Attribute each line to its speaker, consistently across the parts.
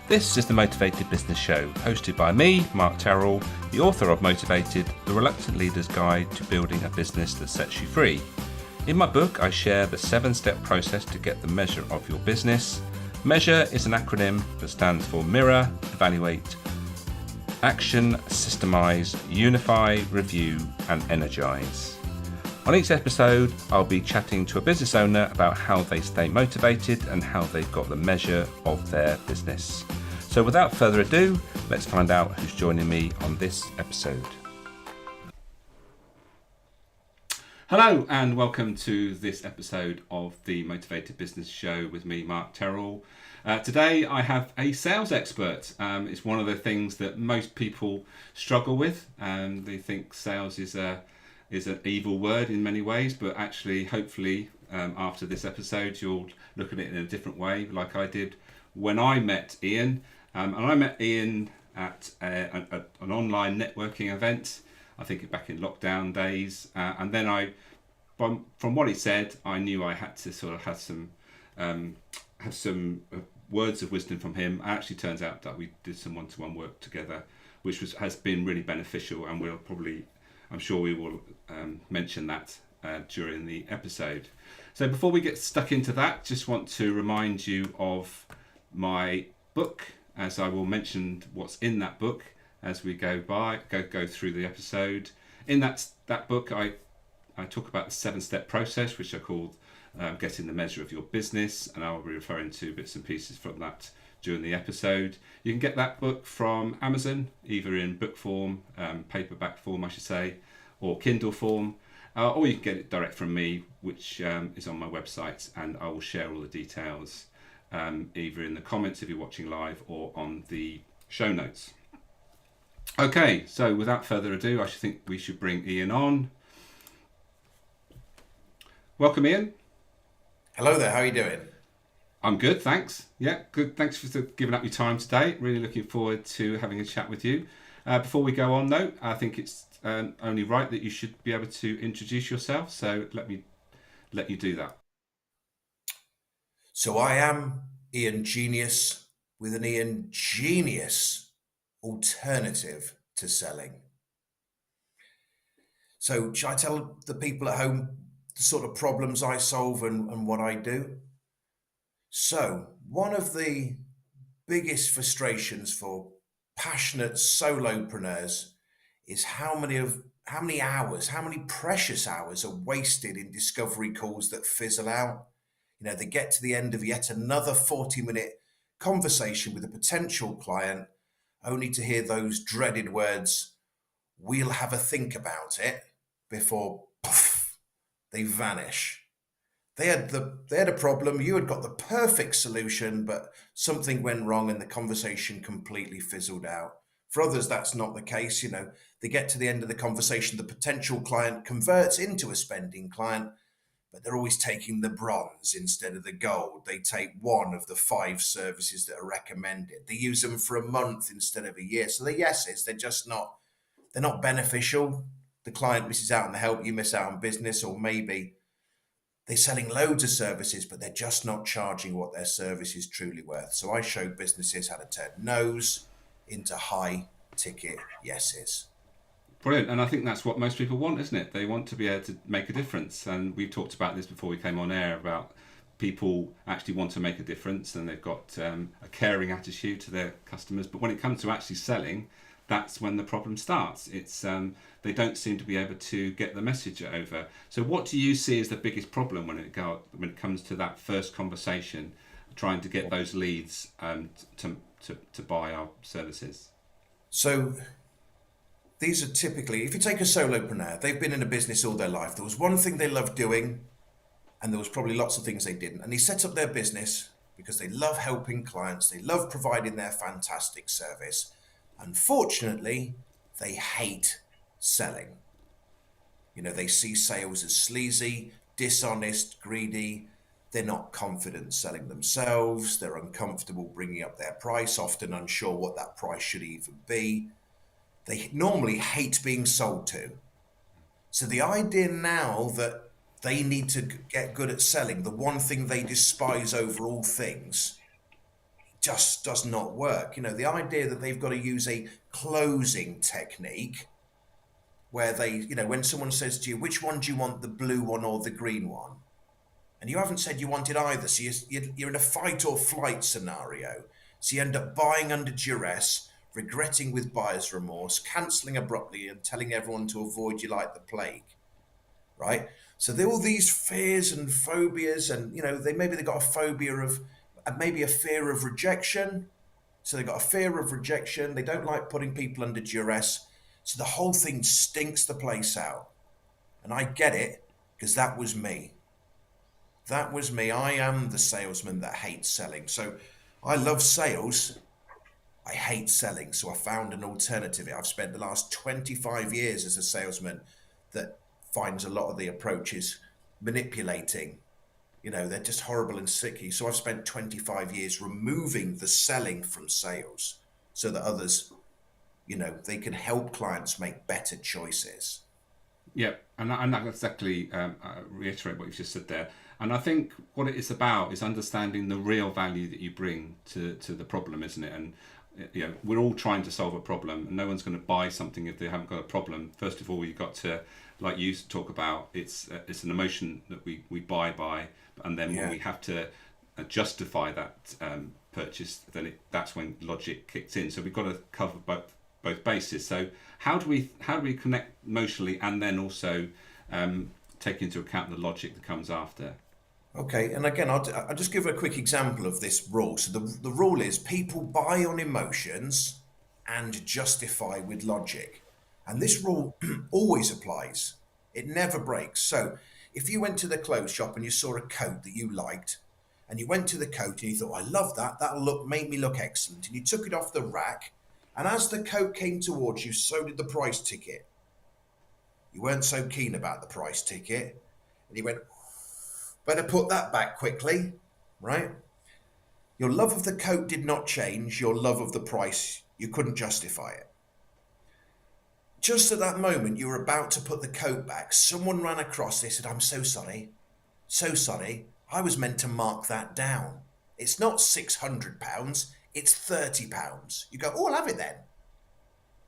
Speaker 1: This is the Motivated Business Show, hosted by me, Mark Terrell, the author of Motivated, the Reluctant Leader's Guide to Building a Business that Sets You Free. In my book, I share the 7-step process to get the measure of your business. M.E.A.S.U.R.E is an acronym that stands for Mirror, Evaluate, Action, Systemize, Unify, Review, and Energize. On each episode, I'll be chatting to a business owner about how they stay motivated and how they've got the measure of their business. So without further ado, let's find out who's joining me on this episode. Hello and welcome to this episode of the Motivated Business Show with me, Mark Terrell. Today I have a sales expert. It's one of the things that most people struggle with. They think sales is an evil word in many ways, but actually, hopefully, after this episode, you'll look at it in a different way, like I did when I met Ian. And I met Ian at an online networking event, I think back in lockdown days. And then from what he said, I knew I had to sort of have some words of wisdom from him. It actually turns out that we did some one-to-one work together, which has been really beneficial, and I'm sure we will mention that during the episode. So before we get stuck into that, just want to remind you of my book, as I will mention what's in that book as we go through the episode. In that book, I talk about the 7-step process, which I called Getting the Measure of Your Business, and I will be referring to bits and pieces from that during the episode. You can get that book from Amazon, either in book form, paperback form I should say, or Kindle form, or you can get it direct from me, which is on my website, and I will share all the details either in the comments if you're watching live or on the show notes. Okay, so without further ado, I think we should bring Ian on. Welcome, Ian.
Speaker 2: Hello there, how are you doing?
Speaker 1: I'm good, thanks. Yeah, good. Thanks for giving up your time today. Really looking forward to having a chat with you. Before we go on, though, I think it's only right that you should be able to introduce yourself. So let you do that.
Speaker 2: So I am Ian Genius with an Ian Genius alternative to selling. So shall I tell the people at home the sort of problems I solve and what I do? So one of the biggest frustrations for passionate solopreneurs is how many hours, how many precious hours are wasted in discovery calls that fizzle out. You know, they get to the end of yet another 40-minute conversation with a potential client, only to hear those dreaded words, "We'll have a think about it," before poof, they vanish. They had a problem. You had got the perfect solution, but something went wrong and the conversation completely fizzled out. For others, that's not the case. You know, they get to the end of the conversation, the potential client converts into a spending client, but they're always taking the bronze instead of the gold. They take one of the 5 services that are recommended. They use them for a month instead of a year. So the yeses, they're not beneficial. The client misses out on the help, you miss out on business, or maybe they're selling loads of services, but they're just not charging what their service is truly worth. So I show businesses how to turn no's into high ticket yeses.
Speaker 1: Brilliant, and I think that's what most people want, isn't it? They want to be able to make a difference, and we've talked about this before we came on air about people actually want to make a difference, and they've got a caring attitude to their customers. But when it comes to actually selling, that's when the problem starts. It's they don't seem to be able to get the message over. So, what do you see as the biggest problem when it comes to that first conversation, trying to get those leads to buy our services?
Speaker 2: So these are typically, if you take a solopreneur, they've been in a business all their life. There was one thing they loved doing, and there was probably lots of things they didn't. And they set up their business because they love helping clients, they love providing their fantastic service. Unfortunately, they hate selling. You know, they see sales as sleazy, dishonest, greedy. They're not confident selling themselves. They're uncomfortable bringing up their price, often unsure what that price should even be. They normally hate being sold to. So the idea now that they need to get good at selling, the one thing they despise over all things, just does not work. The idea that they've got to use a closing technique where when someone says to you, which one do you want, the blue one or the green one? And you haven't said you wanted either. So you're in a fight or flight scenario. So you end up buying under duress, regretting with buyer's remorse, cancelling abruptly and telling everyone to avoid you like the plague, right? So there are all these fears and phobias, and they got a phobia of, maybe a fear of rejection. So they got a fear of rejection. They don't like putting people under duress. So the whole thing stinks the place out. And I get it, because that was me. That was me. I am the salesman that hates selling. So I love sales. I hate selling. So I found an alternative. I've spent the last 25 years as a salesman that finds a lot of the approaches manipulating. They're just horrible and sicky. So I've spent 25 years removing the selling from sales so that others, they can help clients make better choices.
Speaker 1: Yeah, and that exactly reiterate what you've just said there. And I think what it is about is understanding the real value that you bring to the problem, isn't it? And we're all trying to solve a problem, and no one's going to buy something if they haven't got a problem. First of all, you've got to, like you talk about, it's an emotion that we buy by, and then when
Speaker 2: Yeah.
Speaker 1: we have to justify that purchase, then that's when logic kicks in. So we've got to cover both bases. So how do we connect emotionally and then also take into account the logic that comes after?
Speaker 2: Okay, and again, I'll just give a quick example of this rule. So the rule is people buy on emotions and justify with logic. And this rule always applies. It never breaks. So if you went to the clothes shop and you saw a coat that you liked, and you went to the coat and you thought, I love that, make me look excellent. And you took it off the rack, and as the coat came towards you, so did the price ticket. You weren't so keen about the price ticket, and you went, better put that back quickly, right? Your love of the coat did not change. Your love of the price, you couldn't justify it. Just at that moment, you were about to put the coat back. Someone ran across. They said, I'm so sorry. So sorry. I was meant to mark that down. It's not £600. It's £30. You go, oh, I'll have it then.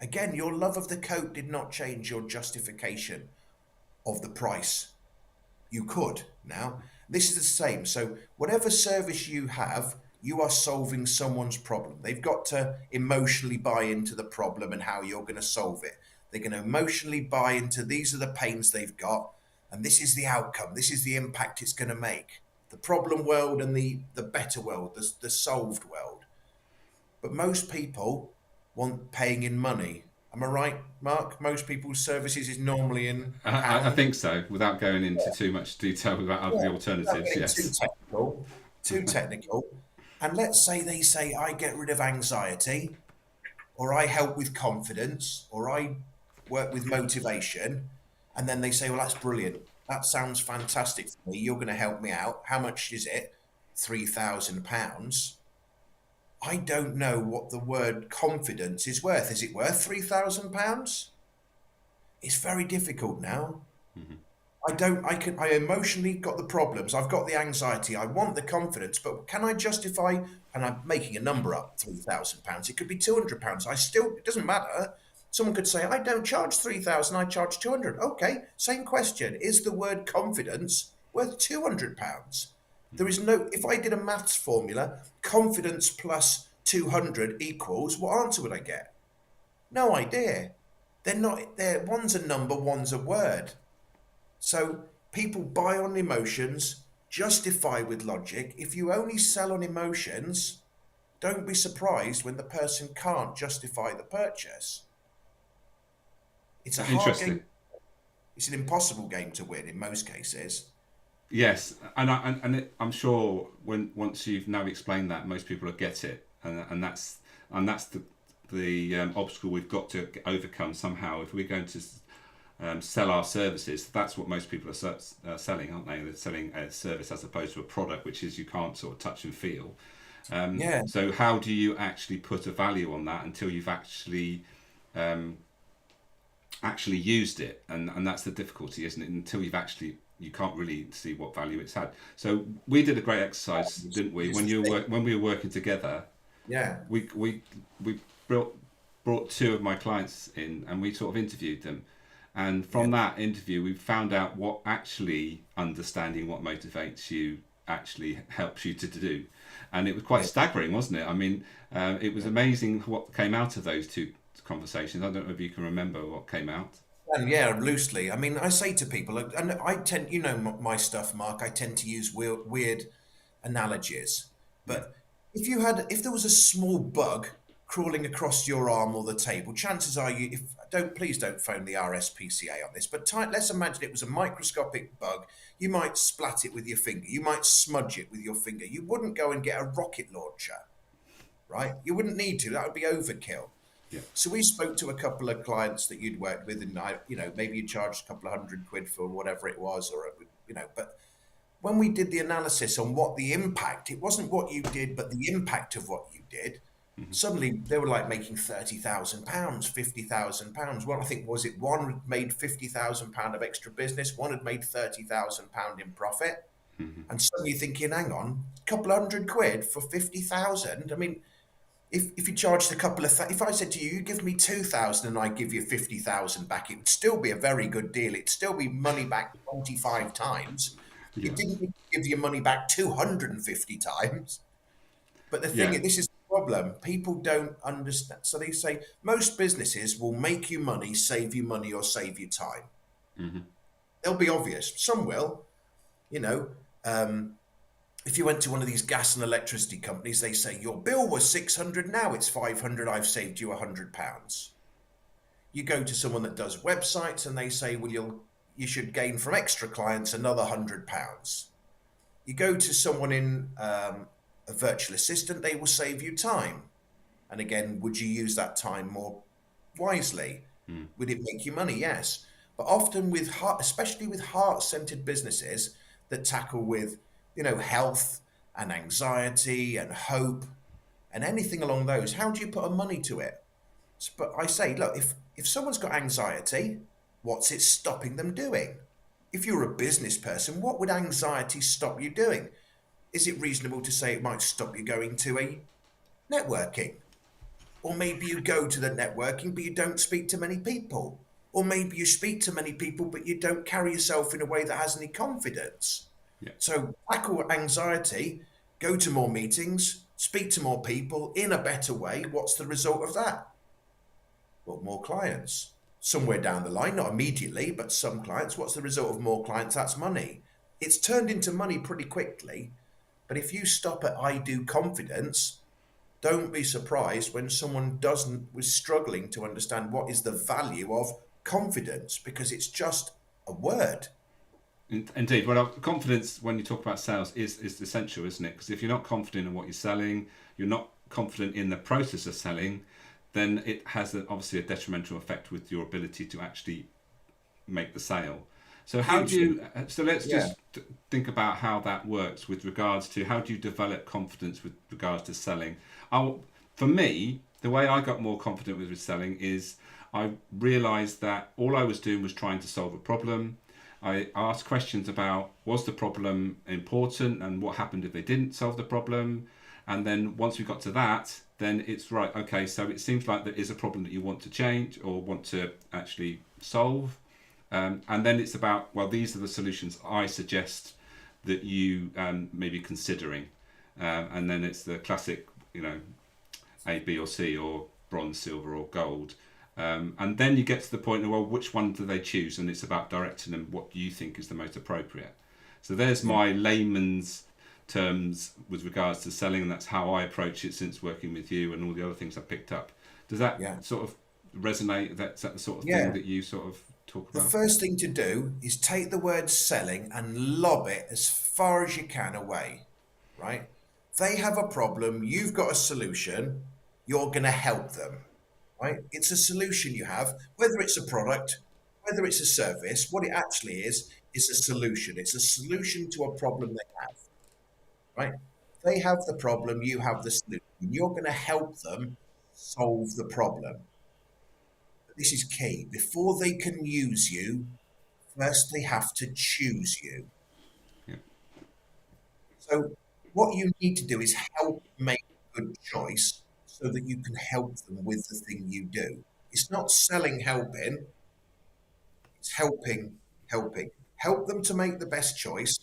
Speaker 2: Again, your love of the coat did not change your justification of the price. You could now. This is the same. So, whatever service you have, you are solving someone's problem. They've got to emotionally buy into the problem and how you're going to solve it. They're going to emotionally buy into these are the pains they've got, and this is the outcome. This is the impact it's going to make. The problem world and the better world, the solved world. But most people want paying in money. Am I right, Mark? Most people's services is normally in
Speaker 1: I
Speaker 2: pounds.
Speaker 1: think so, without going into too much detail about
Speaker 2: Yeah,
Speaker 1: the
Speaker 2: without
Speaker 1: alternatives.
Speaker 2: getting too
Speaker 1: Yes.
Speaker 2: technical, too technical. And let's say they say, I get rid of anxiety, or I help with confidence, or I work with motivation. And then they say, well, that's brilliant. That sounds fantastic for me. You're going to help me out. How much is it? £3,000. I don't know what the word confidence is worth. Is it worth £3,000? It's very difficult now.
Speaker 1: Mhm.
Speaker 2: I emotionally got the problems. I've got the anxiety. I want the confidence, but can I justify, and I'm making a number up, £3,000. It could be £200. It doesn't matter. Someone could say, I don't charge 3,000, I charge 200. Okay, same question. Is the word confidence worth £200? There is no, if I did a maths formula, confidence plus 200 equals, what answer would I get? No idea. One's a number, one's a word. So people buy on emotions, justify with logic. If you only sell on emotions, don't be surprised when the person can't justify the purchase. It's a hard
Speaker 1: Interesting.
Speaker 2: game. It's an impossible game to win in most cases.
Speaker 1: Yes, I'm sure when once you've now explained that, most people will get it, and that's the obstacle we've got to overcome somehow. If we're going to sell our services, that's what most people are selling, aren't they? They're selling a service as opposed to a product, which is you can't sort of touch and feel.
Speaker 2: Yeah,
Speaker 1: So how do you actually put a value on that until you've um, actually used it? And that's the difficulty, isn't it? Until you can't really see what value it's had. So we did a great exercise, didn't we?
Speaker 2: this is the thing.
Speaker 1: When we were working together,
Speaker 2: Yeah,
Speaker 1: We brought two of my clients in, and we sort of interviewed them. And
Speaker 2: yeah,
Speaker 1: from that interview, we found out what actually understanding what motivates you actually helps you to do. And it was quite
Speaker 2: yeah,
Speaker 1: staggering, wasn't it? I mean, it was
Speaker 2: yeah.
Speaker 1: amazing what came out of those two conversations. I don't know if you can remember what came out.
Speaker 2: And yeah, loosely. I mean, I say to people, and I tend, my stuff, Mark. I tend to use weird analogies.
Speaker 1: Yeah.
Speaker 2: But if there was a small bug crawling across your arm or the table, chances are you, if don't please don't phone the RSPCA on this. But let's imagine it was a microscopic bug. You might splat it with your finger. You might smudge it with your finger. You wouldn't go and get a rocket launcher, right? You wouldn't need to. That would be overkill.
Speaker 1: Yeah.
Speaker 2: So we spoke to a couple of clients that you'd worked with, and maybe you charged a couple of £100 for whatever it was, but when we did the analysis on what the impact, it wasn't what you did, but the impact of what you did.
Speaker 1: Hmm.
Speaker 2: Suddenly they were like making £30,000, £50,000. Well, I think was it one had made £50,000 of extra business, one had made £30,000 in profit,
Speaker 1: Hmm.
Speaker 2: and suddenly you're thinking, hang on, a couple of £100 for 50,000. I mean, if you charged a couple of if I said to you, you give me 2,000 and I give you 50,000 back, it would still be a very good deal. It'd still be money back 25 times.
Speaker 1: Yeah.
Speaker 2: It didn't need to give you money back 250 times. But the thing
Speaker 1: Yeah.
Speaker 2: is, this is the problem. People don't understand. So they say most businesses will make you money, or save you time.
Speaker 1: Hmm.
Speaker 2: They'll be obvious. Some will, you know. Um, if you went to one of these gas and electricity companies, they say your bill was 600, now it's 500, I've saved you £100. You go to someone that does websites and they say, well, you should gain from extra clients another £100. You go to someone in a virtual assistant, they will save you time. And again, would you use that time more wisely?
Speaker 1: Mm.
Speaker 2: Would it make you money? Yes. But often with especially with heart-centered businesses that tackle with, health and anxiety and hope and anything along those, how do you put a money to it? But I say, look, if someone's got anxiety, what's it stopping them doing? If you're a business person, what would anxiety stop you doing? Is it reasonable to say it might stop you going to a networking? Or maybe you go to the networking, but you don't speak to many people. Or maybe you speak to many people, but you don't carry yourself in a way that has any confidence.
Speaker 1: Yeah.
Speaker 2: So tackle anxiety, go to more meetings, speak to more people in a better way. What's the result of that? Well, more clients. Somewhere down the line, not immediately, but some clients. What's the result of more clients? That's money. It's turned into money pretty quickly. But if you stop at I do confidence, don't be surprised when someone doesn't was struggling to understand what is the value of confidence, because it's just a word.
Speaker 1: Indeed. Well, confidence when you talk about sales is essential, isn't it? Because if you're not confident in what you're selling, you're not confident in the process of selling, then it has obviously a detrimental effect with your ability to actually make the sale. So how do
Speaker 2: Hugely.
Speaker 1: you? So let's
Speaker 2: Yeah.
Speaker 1: just think about how that works with regards to how do you develop confidence with regards to selling. I'll, for me, the way I got more confident with selling is I realised that all I was doing was trying to solve a problem. I asked questions about was the problem important and what happened if they didn't solve the problem. And then once we got to that, then it's right, okay, so it seems like there is a problem that you want to change or want to actually solve. And then it's about, well, these are the solutions I suggest that you may be considering. And then it's the classic, A, B, or C, or bronze, silver, or gold. And then you get to the point of, well, which one do they choose? And it's about directing them what you think is the most appropriate. So there's
Speaker 2: Yeah.
Speaker 1: my layman's terms with regards to selling, and that's how I approach it since working with you and all the other things I picked up. Does that
Speaker 2: Yeah.
Speaker 1: sort of resonate? That's that the sort of thing
Speaker 2: Yeah.
Speaker 1: that you sort of talk
Speaker 2: The
Speaker 1: about?
Speaker 2: first thing to do is take the word selling and lob it as far as you can away, right? They have a problem, you've got a solution, you're going to help them, right? It's a solution you have, whether it's a product, whether it's a service, what it actually is a solution. It's a solution to a problem they have, right? They have the problem, you have the solution. You're going to help them solve the problem. But this is key. Before they can use you, first they have to choose you.
Speaker 1: Yeah.
Speaker 2: So what you need to do is help make good choice so that you can help them with the thing you do. It's not selling helping, it's helping. Help them to make the best choice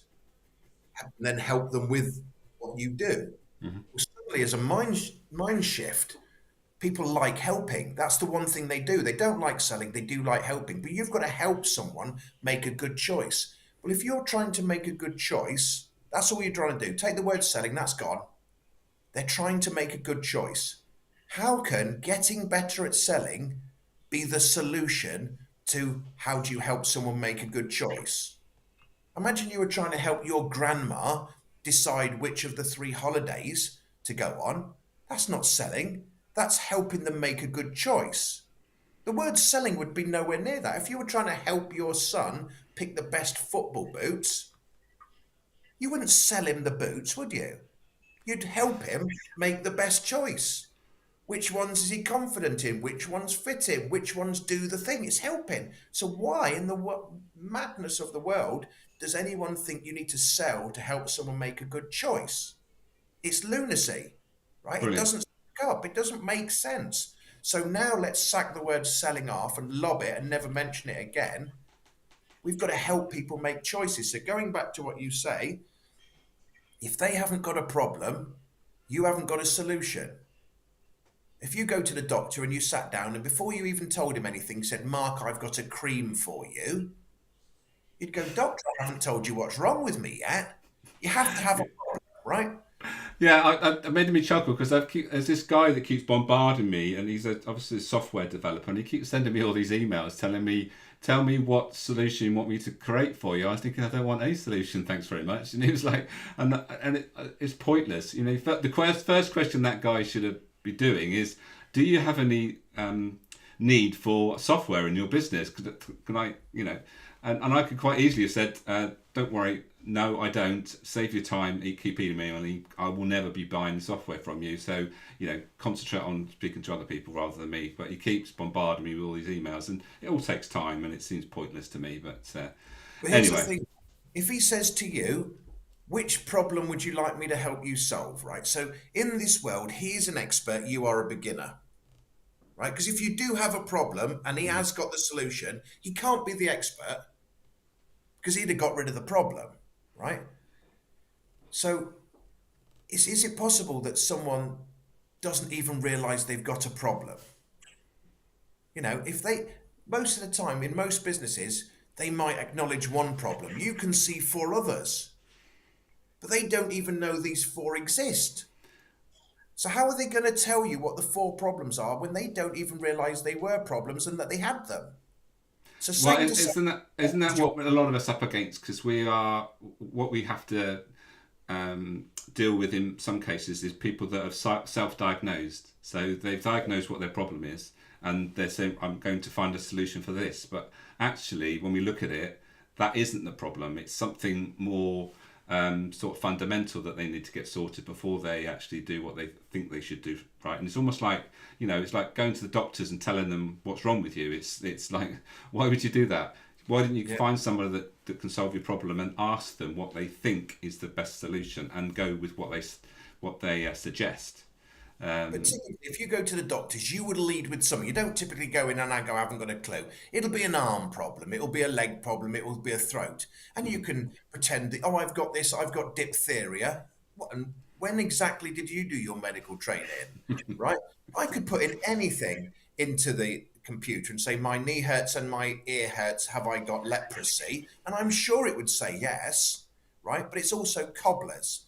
Speaker 2: and then help them with what you do.
Speaker 1: Mhm.
Speaker 2: Well, suddenly, as a mind shift, people like helping. That's the one thing they do. They don't like selling, they do like helping. But you've got to help someone make a good choice. Well, if you're trying to make a good choice, that's all you're trying to do. Take the word selling, that's gone. They're trying to make a good choice. How can getting better at selling be the solution to how do you help someone make a good choice? Imagine you were trying to help your grandma decide which of the three holidays to go on. That's not selling, that's helping them make a good choice. The word selling would be nowhere near that. If you were trying to help your son pick the best football boots, you wouldn't sell him the boots, would you? You'd help him make the best choice. Which ones is he confident in? Which ones fit him? Which ones do the thing? It's helping. So why, in the madness of the world, does anyone think you need to sell to help someone make a good choice? It's lunacy, right? It
Speaker 1: Brilliant.
Speaker 2: doesn't stack up. It doesn't make sense. So now let's sack the word selling off and lob it and never mention it again. We've got to help people make choices. So going back to what you say, if they haven't got a problem, you haven't got a solution. If you go to the doctor and you sat down and before you even told him anything said, Mark, I've got a cream for you, you'd go, Doctor, I haven't told you what's wrong with me yet. You have to have a problem, right?
Speaker 1: Yeah, I made me chuckle because there's this guy that keeps bombarding me, and he's obviously a software developer, and he keeps sending me all these emails telling me, "Tell me what solution you want me to create for you." I was thinking, I don't want any solution, thanks very much. And he was like, it's pointless. You know, the first question that guy should have be doing is, do you have any need for software in your business? Can I, you know, and I could quite easily have said, don't worry, no, I don't. Save your time. Keep emailing. I will never be buying software from you. So, you know, concentrate on speaking to other people rather than me. But he keeps bombarding me with all these emails, and it all takes time, and it seems pointless to me. But
Speaker 2: But here's the
Speaker 1: anyway,
Speaker 2: thing. If he says to you, which problem would you like me to help you solve, right? So in this world, he's an expert, you are a beginner, right? Because if you do have a problem and he
Speaker 1: mhm.
Speaker 2: has got the solution, he can't be the expert because he'd have got rid of the problem, right? So is it possible that someone doesn't even realize they've got a problem? You know, if they, most of the time in most businesses, they might acknowledge one problem. You can see four others, but they don't even know these four exist. So how are they going to tell you what the four problems are when they don't even realize they were problems and that they had them? So
Speaker 1: Well,
Speaker 2: same to say,
Speaker 1: isn't that
Speaker 2: is your
Speaker 1: what a lot of us up against? Because we are what we have to deal with in some cases is people that have self-diagnosed. So they've diagnosed what their problem is, and they're saying, "I'm going to find a solution for this." But actually, when we look at it, that isn't the problem. It's something more sort of fundamental that they need to get sorted before they actually do what they think they should do. Right? And it's almost like, you know, it's like going to the doctors and telling them what's wrong with you. It's like, why would you do that? Why didn't you
Speaker 2: yeah.
Speaker 1: find somebody that can solve your problem and ask them what they think is the best solution and go with what they suggest?
Speaker 2: But
Speaker 1: Um,
Speaker 2: typically, if you go to the doctors, you would lead with something. You don't typically go in and I go, I haven't got a clue. It'll be an arm problem. It'll be a leg problem. It will be a throat. And you
Speaker 1: mhm.
Speaker 2: can pretend that, oh, I've got this, I've got diphtheria. What, and when exactly did you do your medical training? Right? I could put in anything into the computer and say, my knee hurts and my ear hurts. Have I got leprosy? And I'm sure it would say yes. Right? But it's also cobblers.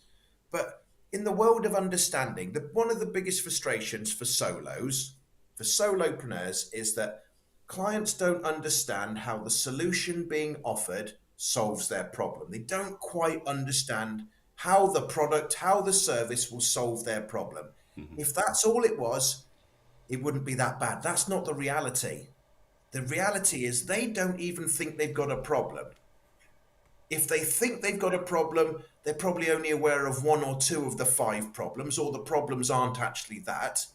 Speaker 2: But in the world of understanding, one of the biggest frustrations for solopreneurs, is that clients don't understand how the solution being offered solves their problem. They don't quite understand how the product, how the service will solve their problem. If that's all it was, it wouldn't be that bad. That's not the reality. The reality is they don't even think they've got a problem. If they think they've got a problem, they're probably only aware of one or two of the five problems, or the problems aren't actually that.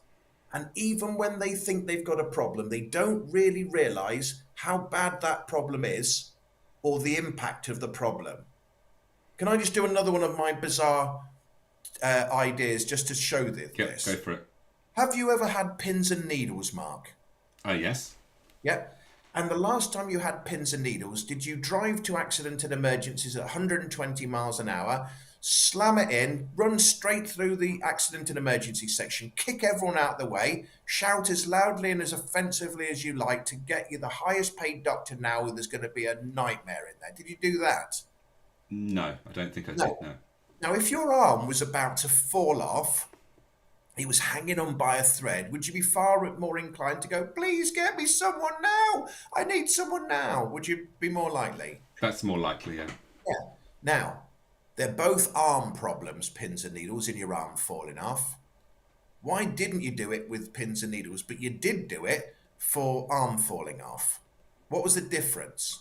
Speaker 2: And even when they think they've got a problem, they don't really realize how bad that problem is or the impact of the problem. Can I just do another one of my bizarre ideas just to show
Speaker 1: Yep, go
Speaker 2: this.
Speaker 1: for it.
Speaker 2: Have you ever had pins and needles, Mark?
Speaker 1: Oh, yes.
Speaker 2: Yeah. And the last time you had pins and needles, did you drive to accident and emergencies at 120 miles an hour, slam it in, run straight through the accident and emergency section, kick everyone out the way, shout as loudly and as offensively as you like to get you the highest paid doctor now? There's going to be a nightmare in there. Did you do that?
Speaker 1: No, I don't think I
Speaker 2: No.
Speaker 1: did. No.
Speaker 2: Now, if your arm was about to fall off, it was hanging on by a thread, would you be far more inclined to go, please get me someone now? I need someone now. Would you be more likely?
Speaker 1: That's more likely, yeah.
Speaker 2: Yeah. Now, they're both arm problems, pins and needles in your arm falling off. Why didn't you do it with pins and needles, but you did do it for arm falling off? What was the difference?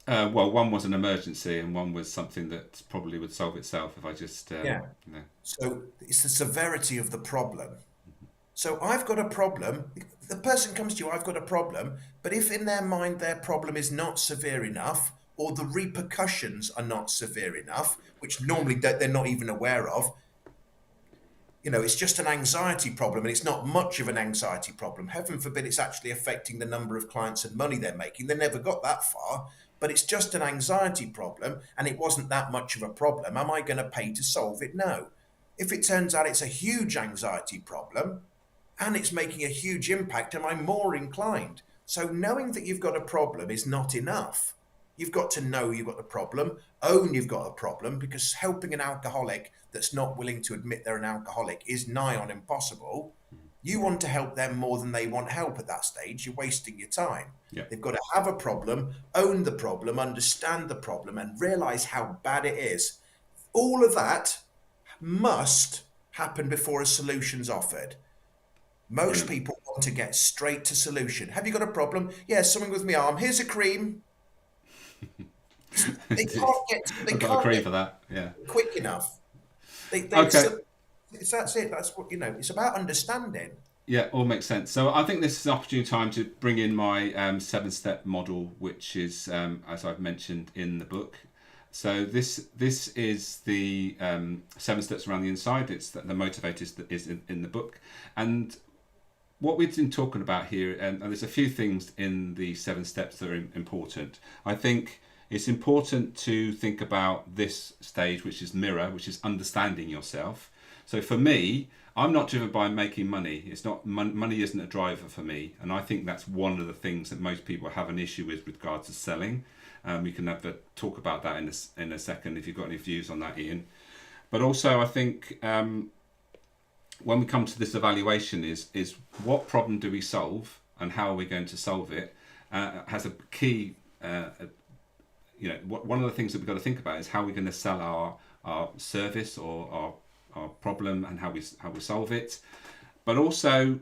Speaker 1: Well, one was an emergency, and one was something that probably would solve itself if I just,
Speaker 2: Yeah.
Speaker 1: you know.
Speaker 2: So it's the severity of the problem. So I've got a problem. The person comes to you, I've got a problem. But if in their mind their problem is not severe enough, or the repercussions are not severe enough, which normally they're not even aware of, it's just an anxiety problem and it's not much of an anxiety problem. Heaven forbid it's actually affecting the number of clients and money they're making. They never got that far, but it's just an anxiety problem and it wasn't that much of a problem. Am I going to pay to solve it? No. If it turns out it's a huge anxiety problem, and it's making a huge impact, am I more inclined? So knowing that you've got a problem is not enough. You've got to know you've got a problem, own you've got a problem, because helping an alcoholic that's not willing to admit they're an alcoholic is nigh on impossible. You want to help them more than they want help at that stage. You're wasting your time.
Speaker 1: Yeah,
Speaker 2: They've got to have a problem, own the problem, understand the problem, and realize how bad it is. All of that must happen before a solution's offered. Most
Speaker 1: brilliant.
Speaker 2: people want to get straight to solution. Have you got a problem? Yeah, something with my arm. Here's a cream. They can't get. They
Speaker 1: I've got a
Speaker 2: can't
Speaker 1: cream
Speaker 2: get
Speaker 1: for that. Yeah.
Speaker 2: quick enough. They
Speaker 1: Okay.
Speaker 2: so that's it. That's what It's about understanding.
Speaker 1: Yeah, all makes sense. So I think this is an opportune time to bring in my 7-step model, which is, as I've mentioned in the book. So this is the 7 steps around the inside. It's the motivators that is in the book, and what we've been talking about here, and there's a few things in the 7 steps that are important. I think it's important to think about this stage, which is mirror, which is understanding yourself. So for me, I'm not driven by making money. It's not money isn't a driver for me, and I think that's one of the things that most people have an issue with regards to selling. We can have a talk about that in a second if you've got any views on that, Ian. But also, I think when we come to this evaluation, is what problem do we solve and how are we going to solve it? Has a key. One of the things that we've got to think about is how we're going to sell our service or our problem and how we solve it. But also,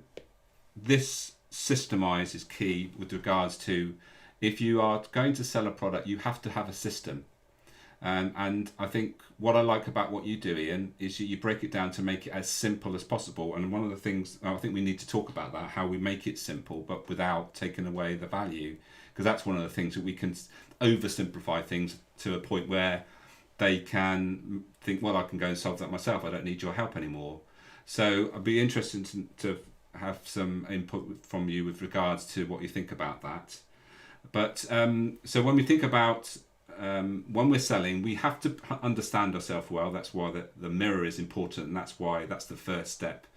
Speaker 1: this systemize is key with regards to if you are going to sell a product, you have to have a system. And I think what I like about what you do, Ian, is you break it down to make it as simple as possible. And one of the things, I think we need to talk about that, how we make it simple, but without taking away the value. Because that's one of the things that we can oversimplify things to a point where they can think, well, I can go and solve that myself. I don't need your help anymore. So I'd be interested to have some input from you with regards to what you think about that. But so when we think about when we're selling, we have to understand ourselves well. That's why the mirror is important, and that's the first step.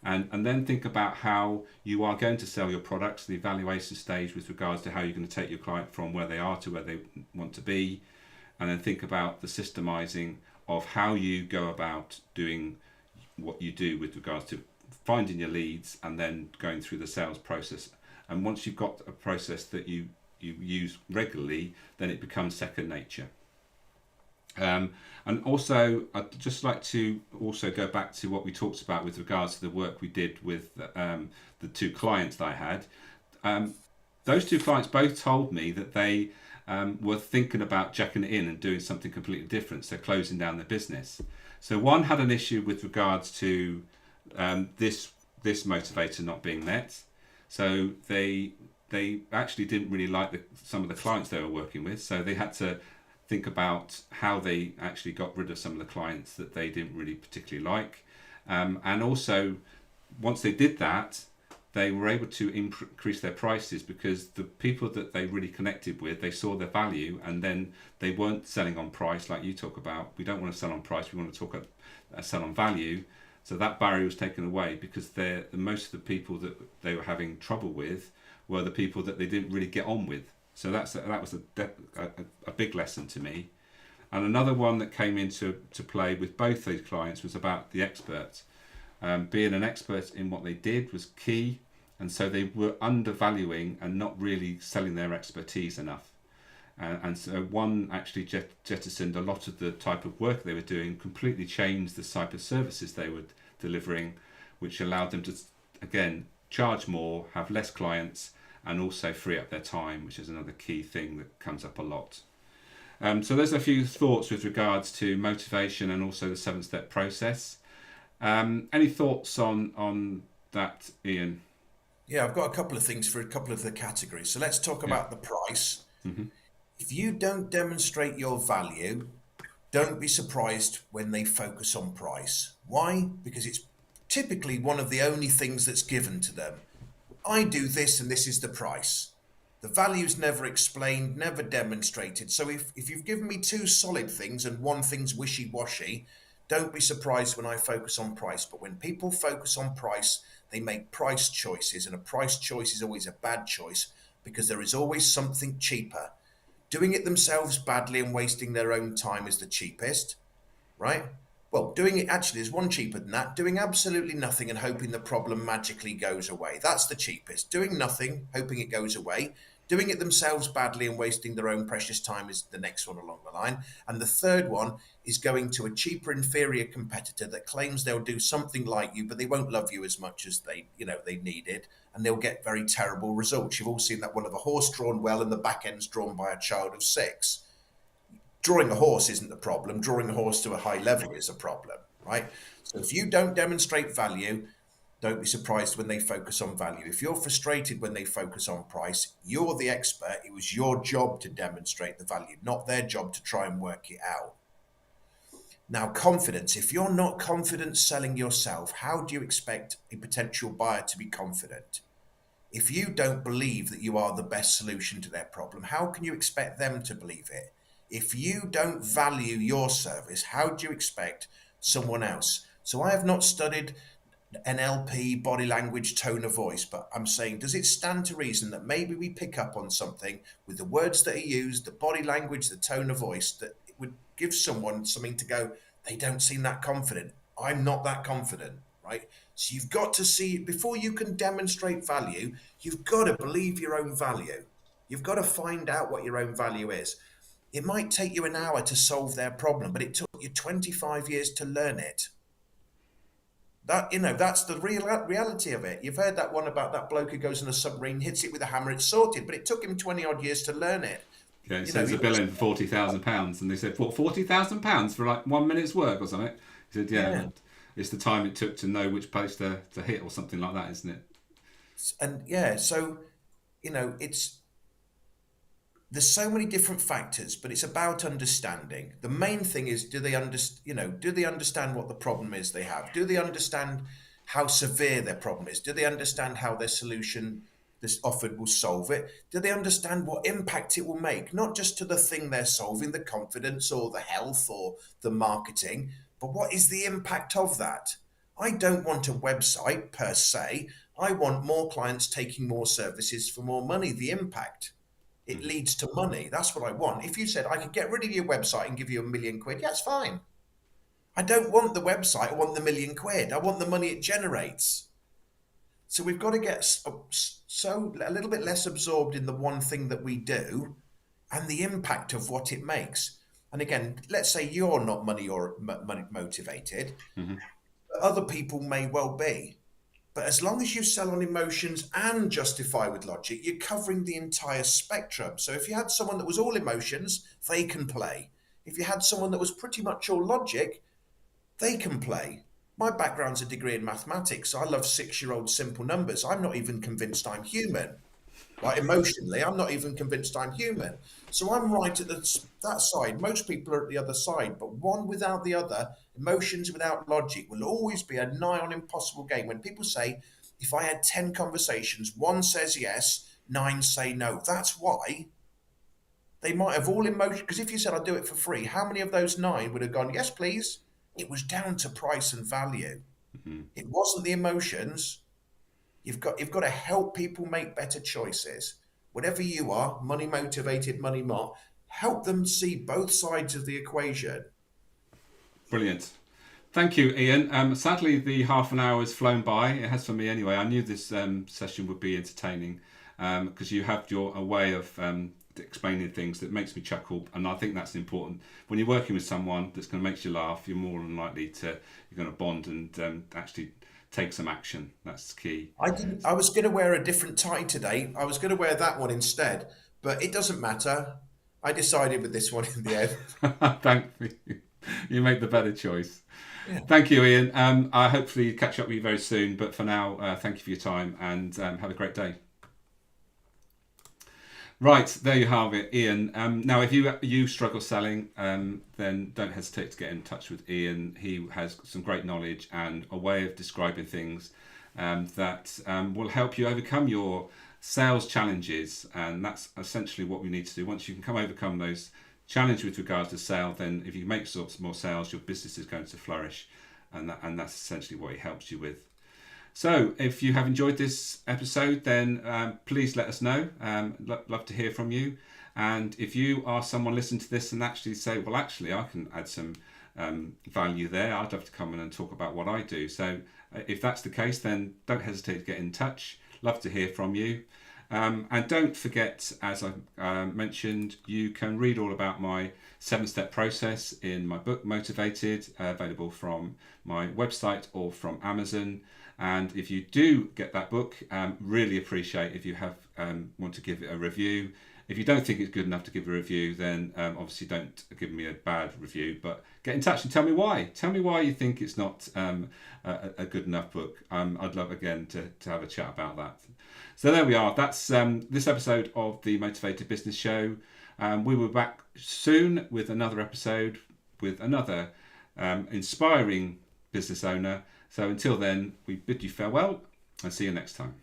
Speaker 1: And then think about how you are going to sell your products, the evaluation stage with regards to how you're going to take your client from where they are to where they want to be. And then think about the systemizing of how you go about doing what you do with regards to finding your leads and then going through the sales process. And once you've got a process that you use regularly, then it becomes second nature. And also, I'd just like to also go back to what we talked about with regards to the work we did with the 2 clients that I had. Those 2 clients both told me that they were thinking about jacking it in and doing something completely different, so closing down their business. So one had an issue with regards to this motivator not being met. So they actually didn't really like some of the clients they were working with, so they had to think about how they actually got rid of some of the clients that they didn't really particularly like. And also, once they did that, they were able to increase their prices because the people that they really connected with, they saw their value, and then they weren't selling on price like you talk about. We don't want to sell on price, we want to sell on value. So that barrier was taken away because most of the people that they were having trouble with were the people that they didn't really get on with. So that was a big lesson to me. And another one that came into play with both those clients was about the expert. Being an expert in what they did was key, and so they were undervaluing and not really selling their expertise enough. And so one actually jettisoned a lot of the type of work they were doing, completely changed the type of services they were delivering, which allowed them to, again, charge more, have less clients, and also free up their time, which is another key thing that comes up a lot. So there's a few thoughts with regards to motivation and also the 7-step process. Any thoughts on that, Ian?
Speaker 2: Yeah, I've got a couple of things for a couple of the categories. So let's talk
Speaker 1: Yeah.
Speaker 2: about the price.
Speaker 1: Hmm.
Speaker 2: If you don't demonstrate your value, don't be surprised when they focus on price. Why? Because it's typically one of the only things that's given to them. I do this and this is the price. The value's never explained, never demonstrated. So if you've given me two solid things and one thing's wishy-washy, don't be surprised when I focus on price. But when people focus on price, they make price choices, and a price choice is always a bad choice because there is always something cheaper. Doing it themselves badly and wasting their own time is the cheapest, right? Well, doing it actually is one cheaper than that. Doing absolutely nothing and hoping the problem magically goes away. That's the cheapest. Doing nothing, hoping it goes away. Doing it themselves badly and wasting their own precious time is the next one along the line. And the third one is going to a cheaper, inferior competitor that claims they'll do something like you, but they won't love you as much as they needed, and they'll get very terrible results. You've all seen that one of a horse drawn well and the back end's drawn by a child of 6. Drawing a horse isn't the problem. Drawing a horse to a high level is a problem, right? So if you don't demonstrate value, don't be surprised when they focus on value. If you're frustrated when they focus on price, you're the expert. It was your job to demonstrate the value, not their job to try and work it out. Now, confidence. If you're not confident selling yourself, how do you expect a potential buyer to be confident? If you don't believe that you are the best solution to their problem, how can you expect them to believe it? If you don't value your service, how do you expect someone else? So I have not studied NLP, body language, tone of voice, but I'm saying, does it stand to reason that maybe we pick up on something with the words that are used, the body language, the tone of voice, that it would give someone something to go, they don't seem that confident. I'm not that confident, right? So you've got to see, before you can demonstrate value, you've got to believe your own value. You've got to find out what your own value is. It might take you an hour to solve their problem, but it took you 25 years to learn it. That's the reality of it. You've heard that one about that bloke who goes in a submarine, hits it with a hammer, it's sorted, but it took him 20 odd years to learn it.
Speaker 1: Yeah, it
Speaker 2: You know,
Speaker 1: sends a bill in for £40,000, and they said, "What, £40,000 for like 1 minute's work or something?" He said, "Yeah,
Speaker 2: yeah.
Speaker 1: it's the time it took to know which place to hit or something like that, isn't it?"
Speaker 2: And yeah, so, it's there's so many different factors, but it's about understanding. The main thing is, do they understand what the problem is they have? Do they understand how severe their problem is? Do they understand how their solution this offered will solve it? Do they understand what impact it will make? Not just to the thing they're solving, the confidence or the health or the marketing, but what is the impact of that? I don't want a website per se. I want more clients taking more services for more money. The impact. It
Speaker 1: Mhm.
Speaker 2: leads to money. That's what I want. If you said I could get rid of your website and give you £1 million, yeah, it's fine. I don't want the website. I want the £1 million. I want the money it generates. So we've got to get so a little bit less absorbed in the one thing that we do and the impact of what it makes. And again, let's say you're not money or money motivated,
Speaker 1: Mhm.
Speaker 2: but other people may well be. But as long as you sell on emotions and justify with logic, you're covering the entire spectrum. So if you had someone that was all emotions, they can play. If you had someone that was pretty much all logic, they can play. My background's a degree in mathematics. I love 6-year-old simple numbers. I'm not even convinced I'm human. Right, emotionally, I'm not even convinced I'm human. So I'm right at that side. Most people are at the other side, but one without the other, emotions without logic, will always be a nigh on impossible game. When people say, if I had 10 conversations, one says yes, nine say no. That's why they might have all emotion. Because if you said, I'll do it for free, how many of those nine would have gone, yes, please? It was down to price and value. It wasn't the emotions. You've got to help people make better choices. Whatever you are, money motivated, money not, help them see both sides of the equation.
Speaker 1: Brilliant. Thank you, Ian. Sadly, the half an hour has flown by. It has for me anyway. I knew this session would be entertaining because you have a way of explaining things that makes me chuckle, and I think that's important. When you're working with someone that's going to make you laugh, you're more than likely you're going to bond and actually take some action. That's key.
Speaker 2: I was going to wear a different tie today. I was going to wear that one instead, but it doesn't matter. I decided with this one in the end.
Speaker 1: Thank you. You made the better choice.
Speaker 2: Yeah.
Speaker 1: Thank you, Ian. I hopefully catch up with you very soon. But for now, thank you for your time and have a great day. Right, there you have it, Ian. Now, if you struggle selling, then don't hesitate to get in touch with Ian. He has some great knowledge and a way of describing things that will help you overcome your sales challenges, and that's essentially what we need to do. Once you can overcome those challenges with regards to sale, then if you make more sales, your business is going to flourish, and that's essentially what he helps you with. So if you have enjoyed this episode, then please let us know. Love to hear from you. And if you are someone listening to this and actually say, well, actually, I can add some value there, I'd love to come in and talk about what I do. So if that's the case, then don't hesitate to get in touch. Love to hear from you. And don't forget, as I mentioned, you can read all about my 7-step process in my book, Motivated, available from my website or from Amazon. And if you do get that book, really appreciate if you want to give it a review. If you don't think it's good enough to give a review, then obviously don't give me a bad review, but get in touch and tell me why. Tell me why you think it's not a good enough book. I'd love, again, to have a chat about that. So there we are. That's this episode of the Motivated Business Show. We will be back soon with another episode with another inspiring business owner. So until then, we bid you farewell and see you next time.